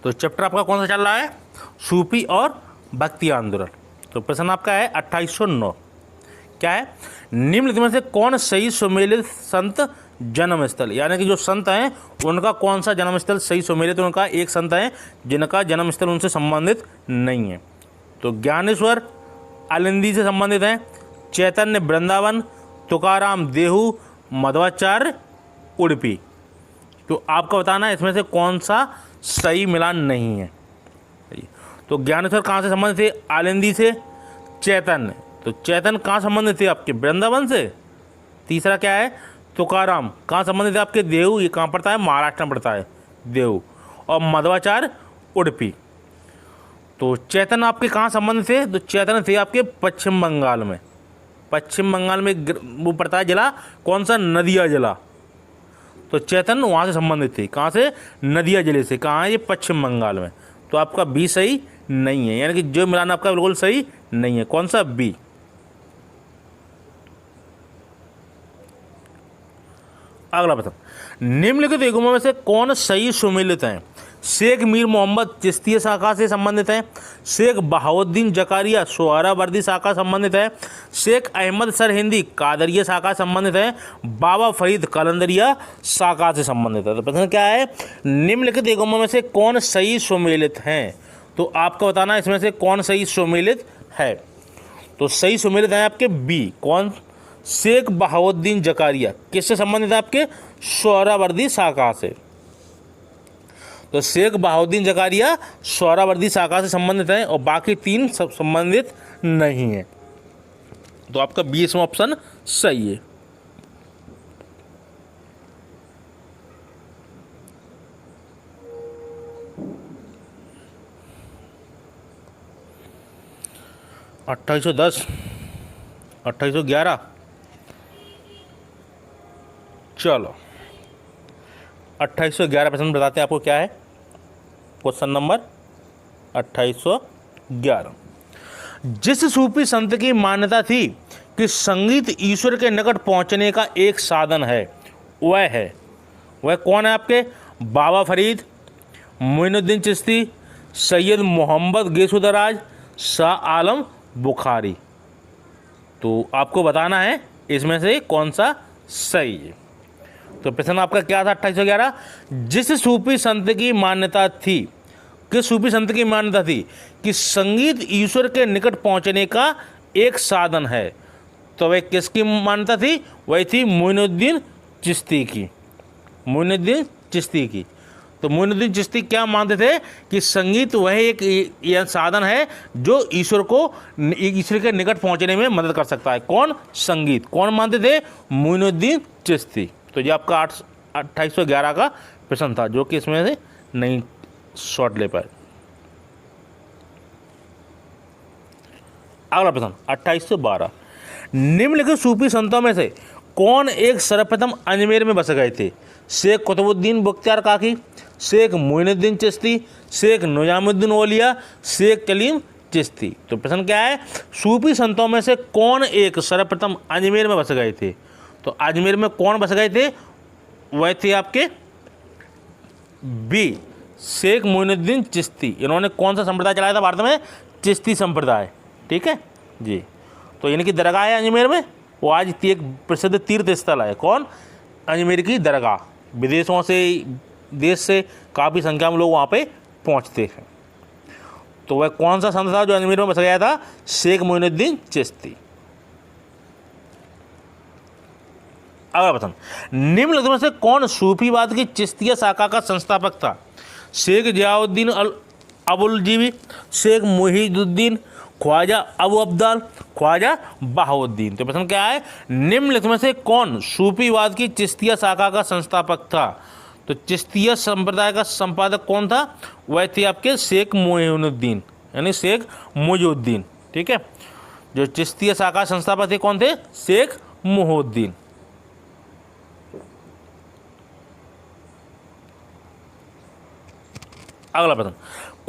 तो चैप्टर आपका कौन सा चल रहा है? सूफी और भक्ति आंदोलन। तो प्रश्न आपका है 2809, क्या है? निम्नलिखित में से कौन सही सुमेलित संत जन्म स्थल, यानी कि जो संत हैं उनका कौन सा जन्म स्थल सही सुमेलित? उनका एक संत है जिनका जन्म स्थल उनसे संबंधित नहीं है। तो ज्ञानेश्वर आलिंदी से संबंधित है, चैतन्य वृंदावन, तुकाराम देहू, मध्वाचार्य उडुपी। तो आपको बताना है इसमें से कौन सा सही मिलान नहीं है। तो ज्ञानेश्वर कहाँ से संबंधित थे? आलिंदी से। चैतन्य, तो चैतन्य कहाँ संबंधित थे आपके? वृंदावन से। तीसरा क्या है? तुकाराम कहाँ संबंधित है आपके? देहू, ये कहाँ पड़ता है? महाराष्ट्र में पड़ता है देहू। और मध्वाचार्य उडुपी। तो चैतन्य आपके कहाँ संबंधित थे? तो चैतन्य थे आपके पश्चिम बंगाल में। पश्चिम बंगाल में वो पड़ता है जिला कौन सा? नदिया जिला। तो चैतन्य वहाँ से संबंधित थे। कहाँ से? नदिया जिले से। कहाँ है ये? पश्चिम बंगाल में। तो आपका बी सही नहीं है, यानी कि जो मिलान आपका बिल्कुल सही नहीं है। कौन सा? बी। अगला प्रश्न, निम्नलिखित युग्मों में से कौन सही सुमेलित हैं? शेख मीर मोहम्मद चिश्ती शाखा से संबंधित है, शेख बहाउद्दीन जकारिया सोहरावर्दी शाखा संबंधित है, शेख अहमद सरहिंदी कादरिया शाखा संबंधित है, बाबा फरीद कलंदरिया शाखा से संबंधित है। तो प्रश्न क्या है? निम्नलिखित युग्मों में से कौन सही सुमेलित हैं? तो आपको बताना है इसमें से कौन सही सुमेलित है। तो सही सुमेलित है आपके बी। कौन? शेख बहाउद्दीन जकारिया किससे संबंधित है आपके? सोहरावर्दी शाखा से। तो शेख बहाउद्दीन जकारिया सोहरावर्दी शाखा से संबंधित है और बाकी तीन सब संबंधित नहीं है। तो आपका 20वां ऑप्शन सही है। $2810, 2811, चलो 2811 प्रश्न बताते हैं आपको क्या है। क्वेश्चन नंबर 2811, जिस सूफी संत की मान्यता थी कि संगीत ईश्वर के निकट पहुंचने का एक साधन है, वह कौन है आपके? बाबा फरीद, मोइनुद्दीन चिश्ती, सैयद मोहम्मद गेसुदराज, शाह आलम बुखारी। तो आपको बताना है इसमें से कौन सा सही है। तो प्रश्न आपका क्या था 2811? जिस सूफी संत की मान्यता थी, किस सूफी संत की मान्यता थी कि संगीत ईश्वर के निकट पहुंचने का एक साधन है, तो वह किसकी मान्यता थी? वही थी मोइनुद्दीन चिश्ती की। मोइनुद्दीन चिश्ती की। तो मोइनुद्दीन चिश्ती क्या मानते थे कि संगीत वह एक यह साधन है जो ईश्वर के निकट पहुंचने में मदद कर सकता है। कौन? संगीत। कौन मानते थे? मोइनुद्दीन चिश्ती। तो ये आपका 2811 का प्रश्न था जो कि इसमें से नहीं शॉर्ट ले पाए। अगला प्रश्न 2812, निम्नलिखित सूफी संतों में से कौन एक सर्वप्रथम अजमेर में बस गए थे? शेख कुतुबुद्दीन बख्तियार काकी, शेख मोइनुद्दीन चिश्ती, शेख निजामुद्दीन औलिया, शेख कलीम चिश्ती। तो प्रश्न क्या है? सूफी संतों में से कौन एक सर्वप्रथम अजमेर में बस गए थे? तो अजमेर में कौन बस गए थे? वह थे आपके बी, शेख मोइनुद्दीन चिश्ती। इन्होंने कौन सा संप्रदाय चलाया था भारत में? चिश्ती संप्रदाय। ठीक है जी। तो इनकी दरगाह है अजमेर में, वो आज एक प्रसिद्ध तीर्थ स्थल है। कौन? अजमेर की दरगाह। विदेशों से, देश से काफ़ी संख्या में लोग वहाँ पे पहुँचते हैं। तो वह कौन सा संत था जो अजमेर में बस गया था? शेख मोइनुद्दीन चिश्ती। अगला प्रश्न, निम्नलिखित में से कौन सूफीवाद की चिश्तिया शाखा का संस्थापक था? शेख जियाउद्दीन अबुलजीबी, शेख मुहीदुद्दीन, ख्वाजा अबू अब्दाल, ख्वाजा बहाउद्दीन। तो प्रश्न क्या है? निम्नलिखित में से कौन सूफीवाद की चिश्तिया शाखा का संस्थापक था? तो चिश्तिया संप्रदाय का संपादक कौन था? वह थे आपके शेख मोइनुद्दीन, यानी शेख मुहीउद्दीन। ठीक है, जो चिश्तिया शाखा संस्थापक थे कौन थे? शेख मुहीउद्दीन। अगला प्रश्न,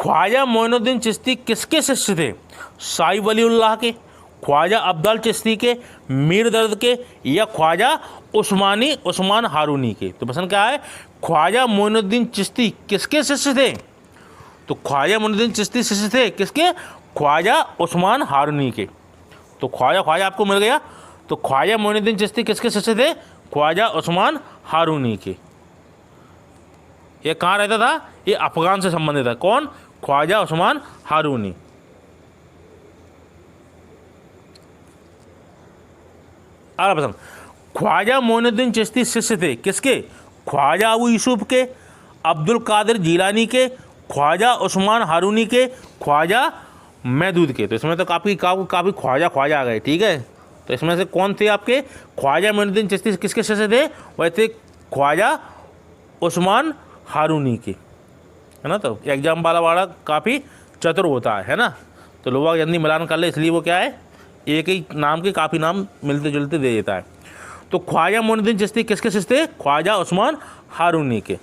ख्वाजा मोइनुद्दीन चिश्ती किसके शिष्य थे? शाही वलीउल्लाह के, ख्वाजा अब्दाल चिश्ती के, मीर दर्द के, या ख्वाजा उस्मान हारूनी के? तो प्रश्न क्या है? ख्वाजा मोइनुद्दीन चिश्ती किसके शिष्य थे? तो ख्वाजा मोइनुद्दीन चिश्ती शिष्य थे किसके? ख्वाजा उस्मान हारूनी के। तो ख्वाजा आपको मिल गया। तो ख्वाजा मोइनुद्दीन चिश्ती किसके शिष्य थे? ख्वाजा उस्मान हारूनी के। ये कहाँ रहता था? ये अफगान से संबंधित है। कौन? ख्वाजा उस्मान हारूनी। अगला प्रश्न, ख्वाजा मोइनुद्दीन चिश्ती शिष्य थे किसके? ख्वाजा अबू यूसुफ के, अब्दुल कादिर जीलानी के, ख्वाजा उस्मान हारूनी के, ख्वाजा महदूद के। तो इसमें तो काफ़ी ख्वाजा आ गए, ठीक है। तो इसमें से कौन थे आपके? ख्वाजा मोइनुद्दीन चिश्ती किसके शिष्य थे? वह थे ख्वाजा उस्मान हारूनी के, है ना। तो एग्जाम वाला काफ़ी चतुर होता है ना। तो लोग जल्दी मिलान कर ले, इसलिए वो क्या है, एक ही नाम के काफ़ी नाम मिलते जुलते दे देता है। तो ख्वाजा मोइनुद्दीन चिश्ती किसके शिष्य थे? ख्वाजा उस्मान हारूनी के।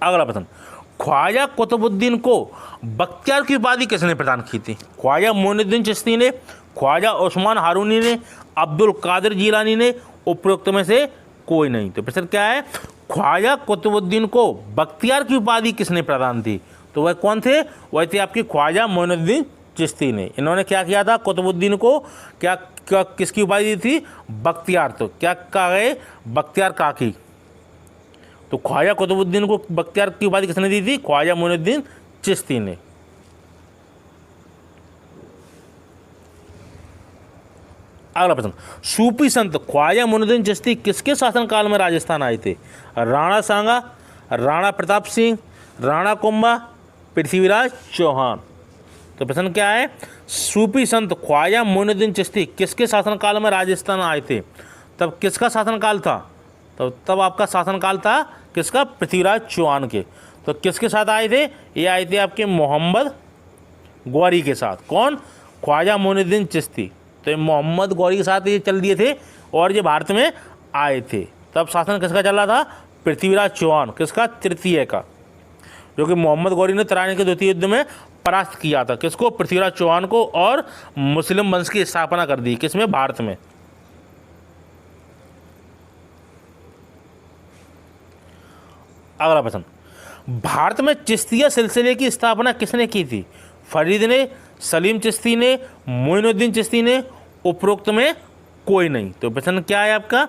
अगला प्रश्न, ख्वाजा कुतुबुद्दीन को बख्तियार की उपाधि किसने प्रदान की थी? ख्वाजा मोइनुद्दीन चिश्ती ने, ख्वाजा उस्मान हारूनी ने, अब्दुल कादिर जीलानी ने, उपरोक्त में से कोई नहीं। तो प्रश्न क्या है? ख्वाजा कुतुबुद्दीन को बख्तियार की उपाधि किसने प्रदान की? तो वह कौन थे? वह थे आपके ख्वाजा मोइनुद्दीन चिश्ती ने। इन्होंने क्या किया था? कुतुबुद्दीन को क्या किसकी उपाधि दी थी? बख्तियार। तो क्या कहा गए? बख्तियार काकी। तो ख्वाजा कुतुबुद्दीन को बख्तियार की उपाधि किसने दी थी? ख्वाजा मोइनुद्दीन चिश्ती ने। अगला प्रश्न, सूफी संत ख्वाजा मोइनुद्दीन चिश्ती किसके शासनकाल में राजस्थान आए थे? राणा सांगा, राणा प्रताप सिंह, राणा कुंभा, पृथ्वीराज चौहान। तो प्रश्न क्या है? सूफी संत ख्वाजा मोइनुद्दीन चिश्ती किसके शासनकाल में राजस्थान आए थे? तब किसका शासनकाल था? तब आपका शासनकाल था किसका? पृथ्वीराज चौहान के। तो किसके साथ आए थे? ये आए थे आपके मोहम्मद गौरी के साथ। कौन? ख्वाजा मोइनुद्दीन चिश्ती। तो ये मोहम्मद गौरी के साथ ये चल दिए थे और ये भारत में आए थे। तब शासन किसका चल रहा था? पृथ्वीराज चौहान। किसका? तृतीय का, जो कि मोहम्मद गौरी ने तराइन के द्वितीय युद्ध में परास्त किया था। किसको? पृथ्वीराज चौहान को। और मुस्लिम वंश की स्थापना कर दी। किसमें? भारत में। अगला प्रश्न, भारत में चिश्तिया सिलसिले की स्थापना किसने की थी? फरीद ने, सलीम चिश्ती ने, मोइनुद्दीन चिश्ती ने, उपरोक्त में कोई नहीं। तो प्रश्न क्या है आपका?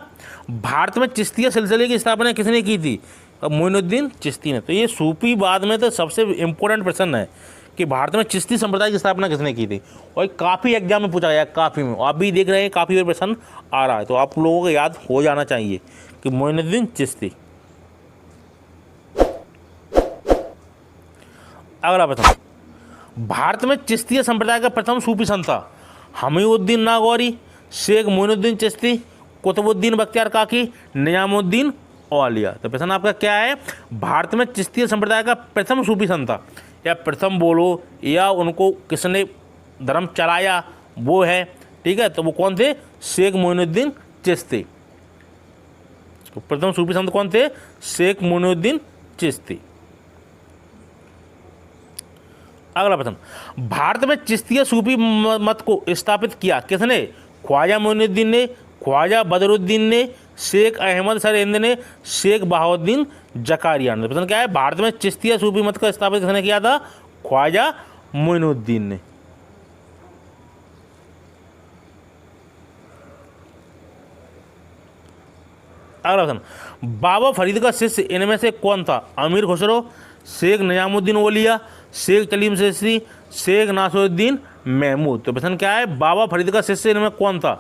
भारत में चिश्तिया सिलसिले की स्थापना किसने की थी? मोइनुद्दीन चिश्ती ने। तो ये सूफीवाद में तो सबसे इम्पोर्टेंट प्रश्न है कि भारत में चिश्ती संप्रदाय की स्थापना किसने की थी। और काफ़ी एग्जाम में पूछा गया, काफ़ी में। आप भी देख रहे हैं काफ़ी बार प्रश्न आ रहा है, तो आप लोगों को याद हो जाना चाहिए कि मोइनुद्दीन चिश्ती। अगला प्रश्न, भारत में चिश्तिया संप्रदाय का प्रथम सूफी संत था हमीउद्दीन नागौरी, शेख मोइनुद्दीन चिश्ती, कुतुबुद्दीन बख्तियार काकी, निजामुद्दीन औलिया। तो प्रश्न आपका क्या है? भारत में चिश्तिया संप्रदाय का प्रथम सूफी संत था, या प्रथम बोलो, या उनको किसने धर्म चलाया, वो है, ठीक है। तो वो कौन थे? शेख मोइनुद्दीन चिश्ती। तो प्रथम सूफी संत कौन थे? शेख मोइनुद्दीन चिश्ती। अगला प्रश्न, भारत में चिश्तिया सूफी मत को स्थापित किया किसने? ख्वाजा मोइनुद्दीन ने, ख्वाजा बदरुद्दीन ने, शेख अहमद सर ने, शेख बहाउद्दीन जकारिया ने। प्रश्न क्या है? भारत में चिश्तिया सूफी मत का स्थापित किसने किया था? ख्वाजा मोइनुद्दीन ने। अगला प्रश्न, बाबा फरीद का शिष्य इनमें से कौन था? अमीर खुसरो, शेख निजामुद्दीन औलिया, शेख सलीम चिश्ती, शेख नासिरुद्दीन महमूद। तो प्रश्न क्या है? बाबा फरीद का शिष्य इनमें कौन था?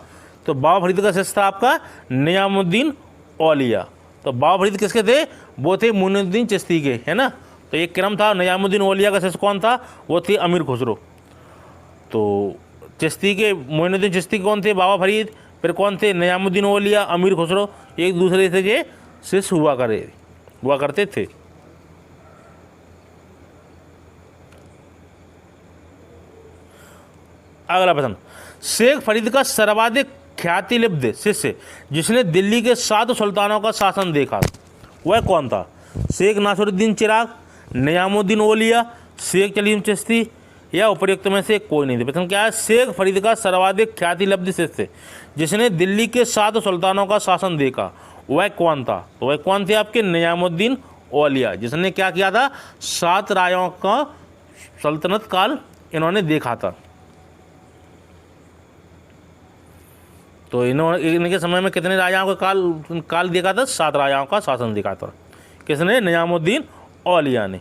तो बाबा फरीद का शिष्य था आपका निजामुद्दीन औलिया। तो बाबा फरीद किसके थे? वो थे मोइनुद्दीन चिश्ती के, है ना। तो एक क्रम था। निजामुद्दीन औलिया का शिष्य कौन था? वो थे अमीर खुसरो। तो चिश्ती के मोइनुद्दीन चिश्ती कौन थे? बाबा फरीद। फिर कौन थे? निजामुद्दीन औलिया, अमीर खुसरो। एक दूसरे से ये शिष्य हुआ करते थे। अगला प्रश्न, शेख फरीद का सर्वाधिक ख्यातिलब्ध शिष्य जिसने दिल्ली के 7 सुल्तानों का शासन देखा, वह कौन था? शेख नासिरुद्दीन चिराग, निजामुद्दीन औलिया, शेख सलीम चिश्ती, या उपयुक्त में से कोई नहीं। प्रश्न क्या है? शेख फरीद का सर्वाधिक ख्यातिलब्ध शिष्य जिसने दिल्ली के 7 सुल्तानों का शासन देखा, वह कौन था? तो वह कौन थे आपके? निजामुद्दीन औलिया, जिसने क्या किया था? 7 राजाओं का सल्तनत काल इन्होंने देखा था। तो इनके समय में कितने राजाओं का काल देखा था? 7 राजाओं का शासन देखा था। किसने? निजामुद्दीन औलिया ने।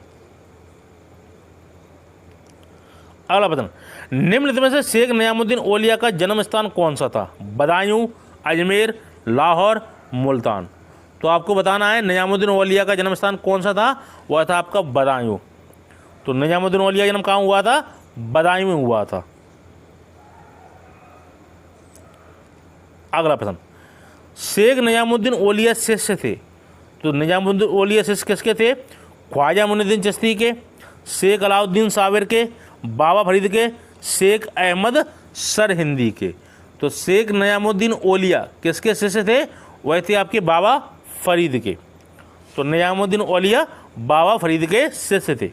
अगला प्रश्न, निम्नलिखित में से शेख निजामुद्दीन औलिया का जन्म स्थान कौन सा था? बदायूं, अजमेर, लाहौर, मुल्तान। तो आपको बताना है निजामुद्दीन औलिया का जन्म स्थान कौन सा था? वह था आपका बदायूं। तो निजामुद्दीन औलिया का जन्म कहाँ हुआ था? बदायूं में हुआ था। अगला प्रश्न, शेख निजामुद्दीन औलिया शिष्य थे। तो निजामुद्दीन औलिया शिष्य किसके थे? ख्वाजा मुइनुद्दीन चिश्ती के, शेख अलाउद्दीन साबिर के, बाबा फरीद के, शेख अहमद सरहिंदी के। तो शेख निजामुद्दीन औलिया किसके शिष्य थे? वह थे आपके बाबा फरीद के। तो निजामुद्दीन औलिया बाबा फरीद के शिष्य थे।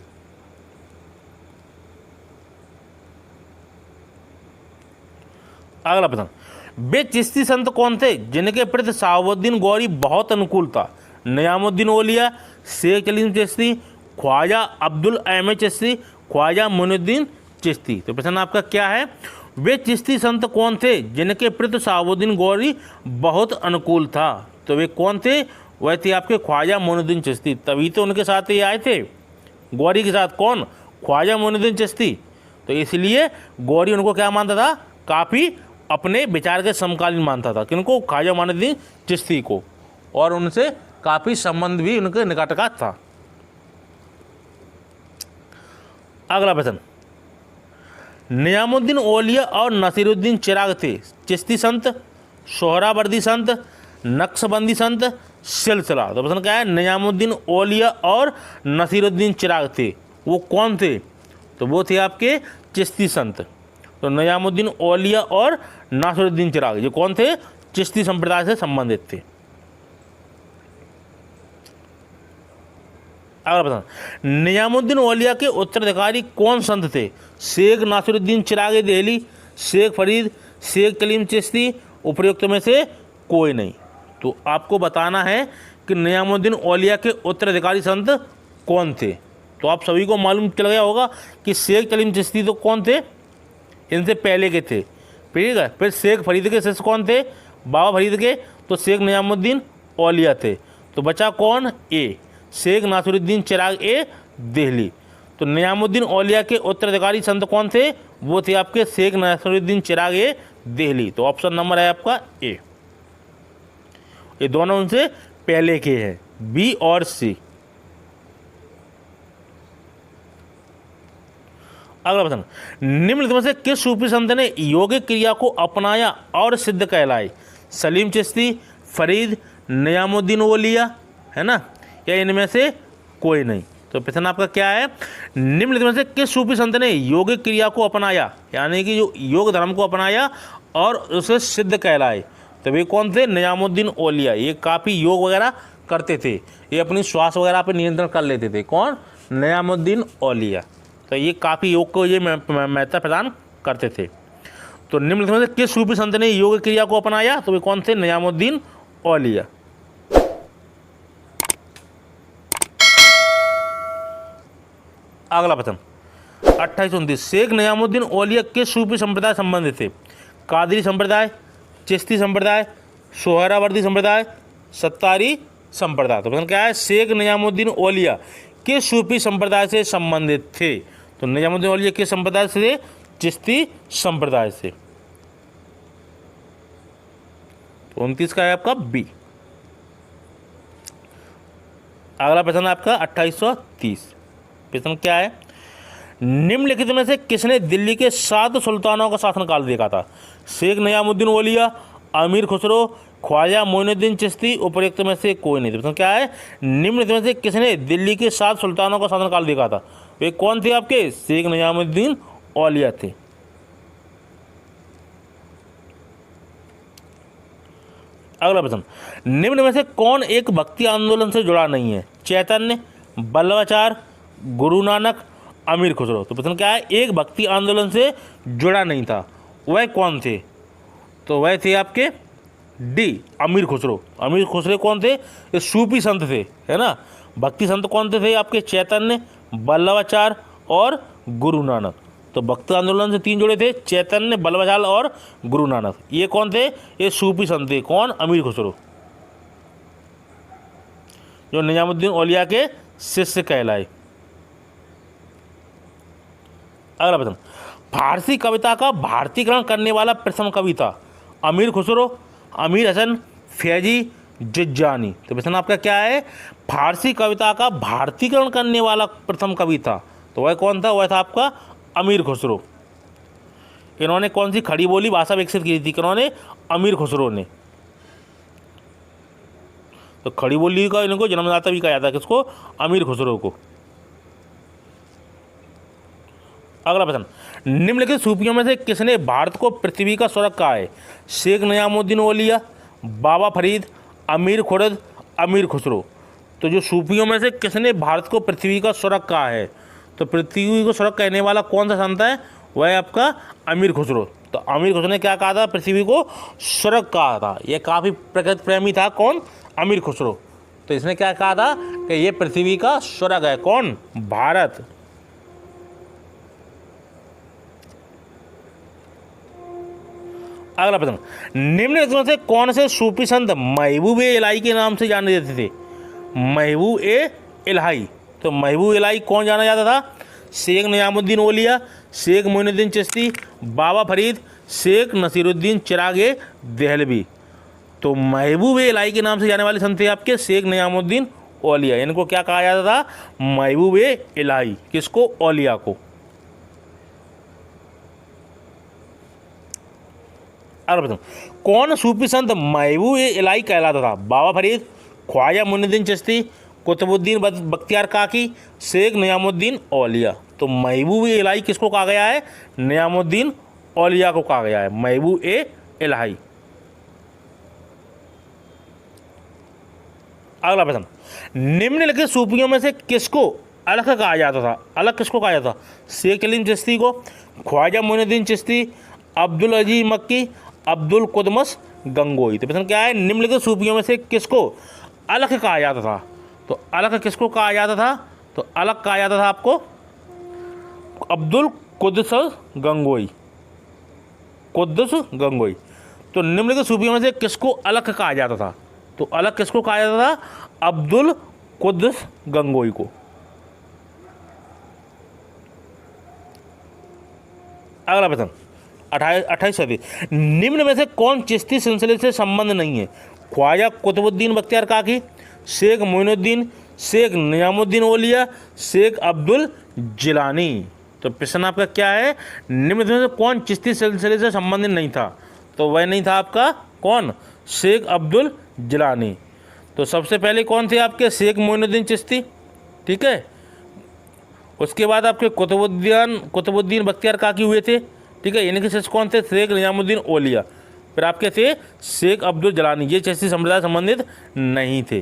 अगला प्रश्न, वे चिश्ती संत कौन थे जिनके प्रति शहाबुद्दीन गौरी बहुत अनुकूल था? निजामुद्दीन औलिया, शेख सलीम चिश्ती, ख्वाजा अब्दुल अहमद चिश्ती, ख्वाजा मुइनुद्दीन चिश्ती। तो प्रश्न आपका क्या है? वे चिश्ती संत कौन थे जिनके प्रति शहाबुद्दीन गौरी बहुत अनुकूल था? तो वे कौन थे? वह थे आपके ख्वाजा मुइनुद्दीन चिश्ती। तभी तो उनके साथ ये आए थे गौरी के साथ। कौन? ख्वाजा मुइनुद्दीन चिश्ती। तो इसलिए गौरी उनको क्या मानता था? काफ़ी अपने विचार के समकालीन मानता था। किनको? ख्वाजा मुइनुद्दीन चिश्ती को। और उनसे काफ़ी संबंध भी उनके निकट का था। अगला प्रश्न, निजामुद्दीन औलिया और नसीरुद्दीन चिराग थे चिश्ती संत, सोहरावर्दी संत, नक्शबंदी संत, सिलसिला। तो प्रश्न क्या है? निजामुद्दीन औलिया और नसीरुद्दीन चिराग थे, वो कौन थे? तो वो थे आपके चिश्ती संत। तो निजामुद्दीन औलिया और नासिरुद्दीन चिराग ये कौन थे? चिश्ती संप्रदाय से संबंधित थे। अगला प्रश्न, निजामुद्दीन औलिया के उत्तराधिकारी कौन संत थे? शेख नासिरुद्दीन चिराग देहली, शेख फरीद, शेख सलीम चिश्ती, उपरोक्त में से कोई नहीं। तो आपको बताना है कि निजामुद्दीन औलिया के उत्तराधिकारी संत कौन थे। तो आप सभी को मालूम चल गया होगा कि शेख सलीम चिश्ती तो कौन थे? इनसे पहले के थे, ठीक है। फिर शेख फरीद के शिष्य कौन थे? बाबा फरीद के। तो शेख निजामुद्दीन औलिया थे। तो बचा कौन? ए, शेख नासिरुद्दीन चिराग ए देहली। तो निजामुद्दीन औलिया के उत्तराधिकारी संत कौन थे? वो थे आपके शेख नासिरुद्दीन चिराग ए देहली। तो ऑप्शन नंबर है आपका ए। ये दोनों उनसे पहले के हैं, बी और सी। अगला प्रश्न, निम्नलिखित में से किस सूफी संत ने योगिक क्रिया को अपनाया और सिद्ध कहलाए? सलीम चिश्ती, फरीद, निजामुद्दीन औलिया, है ना, या इनमें से कोई नहीं? तो प्रश्न आपका क्या है? निम्नलिखित में से किस सूफी संत ने योगिक क्रिया को अपनाया, यानी कि जो योग धर्म को अपनाया और उसे सिद्ध कहलाए? तो वे कौन थे? निजामुद्दीन औलिया। ये काफ़ी योग वगैरह करते थे, ये अपनी श्वास वगैरह पर नियंत्रण कर लेते थे। कौन? निजामुद्दीन औलिया। तो ये काफ़ी योग को ये महत्व प्रदान करते थे। तो निम्नलिखित में से किस सूफी संत ने योग क्रिया को अपनाया? तो वे कौन थे? निजामुद्दीन औलिया। अगला प्रश्न 2829, शेख निजामुद्दीन औलिया किस सूफी संप्रदाय संबंधित थे? कादरी संप्रदाय, चिश्ती संप्रदाय, सोहरावर्दी संप्रदाय, सत्तारी संप्रदाय। तो प्रश्न क्या है? शेख निजामुद्दीन औलिया किस सूफी संप्रदाय से संबंधित थे? तो निजामुद्दीन औलिया किस संप्रदाय से? चिश्ती संप्रदाय से। तो 29 का है आपका बी। अगला प्रश्न आपका 2830, प्रश्न क्या है? निम्नलिखित में से किसने दिल्ली के 7 सुल्तानों का शासनकाल देखा था? शेख निजामुद्दीन औलिया, अमीर खुसरो, ख्वाजा मुइनुद्दीन चिश्ती, उपरोक्त में से कोई नहीं। प्रश्न क्या है? निम्नलिखित में से किसने दिल्ली के 7 सुल्तानों का शासनकाल देखा था? वे कौन थे आपके? शेख निजामुद्दीन औलिया थे। अगला प्रश्न, निम्न में से कौन एक भक्ति आंदोलन से जुड़ा नहीं है? चैतन्य, बल्लभाचार, गुरु नानक, अमीर खुसरो। तो प्रश्न क्या है? एक भक्ति आंदोलन से जुड़ा नहीं था, वह कौन थे? तो वह थे आपके डी अमीर खुसरो। अमीर खुसरो कौन थे? ये सूफी संत थे, है ना। भक्ति संत कौन थे आपके? चैतन्य, वल्लभाचार्य और गुरु नानक। तो भक्ति आंदोलन से 3 जोड़े थे, चैतन्य, वल्लभाचार्य और गुरु नानक। ये कौन थे? ये सूफी संत थे। कौन? अमीर खुसरो, जो निजामुद्दीन औलिया के शिष्य कहलाए। अगला प्रश्न, फारसी कविता का भारतीकरण करने वाला प्रथम कवि था? अमीर खुसरो, अमीर हसन, फैजी, जुज्जानी। तो प्रश्न आपका क्या है? फारसी कविता का भारतीकरण करने वाला प्रथम कवि था, तो वह कौन था? वह था आपका अमीर खुसरो। इन्होंने कौन सी खड़ी बोली भाषा विकसित की थी? इन्होंने अमीर खुसरो ने। तो खड़ी बोली का इनको जन्मदाता भी कहा जाता है, किसको? अमीर खुसरो को। अगला प्रश्न, निम्नलिखित सूफियों में से किसने भारत को पृथ्वी का स्वर्ग कहा है? शेख निजामुद्दीन औलिया, बाबा फरीद, अमीर खुर्रम, अमीर खुसरो। तो जो सूफियों में से किसने भारत को पृथ्वी का स्वर्ग कहा है? तो पृथ्वी को स्वर्ग कहने वाला कौन सा संत है? वह है आपका अमीर खुसरो। तो अमीर खुसरो ने क्या कहा था? पृथ्वी को स्वर्ग कहा था। यह काफ़ी प्रकृति प्रेमी था। कौन? अमीर खुसरो। तो इसने क्या कहा था कि ये पृथ्वी का स्वर्ग है। कौन? भारत। अगला प्रश्न, निम्नलिखित में से कौन से सूफी संत महबूब ए इलाही के नाम से जाने जाते थे? महबूब ए इलाही। तो महबूब इलाही कौन जाना जाता था? शेख निजामुद्दीन औलिया, शेख मोइनुद्दीन चिश्ती, बाबा फरीद, शेख नसीरुद्दीन चिरागे देहलवी। तो महबूब ए इलाही के नाम से जाने वाले संत थे आपके शेख निजामुद्दीन औलिया। इनको क्या कहा जाता था? महबूब ए इलाही। किसको? औलिया को। अगला प्रश्न, कौन सूफी संत महबूब ए इलाही कहलाता था? बाबा फरीद, ख्वाजा मोइनुद्दीन चिश्ती, कुतुबुद्दीन बख्तियार काकी, शेख निजामुद्दीन औलिया। तो महबूब ए इलाही किसको कहा गया है? निजामुद्दीन औलिया को कहा गया है महबूब ए इलाही। अगला प्रश्न, निम्नलिखित सूफियों में से किसको अलग कहा जाता था? अलग किसको कहा जाता? शेख सलीम चिश्ती को, ख्वाजा मोइनुद्दीन चिश्ती, अब्दुल अजीज मक्की, अब्दुल कुदमस गंगोई। तो प्रश्न क्या है? निम्नलिखित सूफियों में से किसको अलग कहा जाता था? तो अलग किसको कहा जाता था? तो अलग कहा जाता था आपको अब्दुल कुद्दुस गंगोई। कुद्दुस गंगोई। तो निम्नलिखित सूफियों में से किसको अलग कहा जाता था? तो अलग किसको कहा जाता था? अब्दुल कुद्दुस गंगोई को। अगला प्रश्न 28 निम्न में से कौन चिश्ती सिलसिले से संबंध नहीं है? ख्वाजा कुतुबुद्दीन बख्तियार काकी, शेख मोइनुद्दीन, शेख निजामुद्दीन औलिया, शेख अब्दुल जिलानी। तो प्रश्न आपका क्या है? निम्न में से कौन चिश्ती सिलसिले से संबंधित नहीं था? तो वह नहीं था आपका कौन? शेख अब्दुल जिलानी। तो सबसे पहले कौन थे आपके? शेख मोइनुद्दीन चिश्ती, ठीक है। उसके बाद आपके कुतुबुद्दीन बख्तियार काकी हुए थे, ठीक है। इनके शिष्य कौन थे? शेख निजामुद्दीन औलिया। फिर आपके थे शेख अब्दुल जिलानी। ये चिश्ती संप्रदाय संबंधित नहीं थे।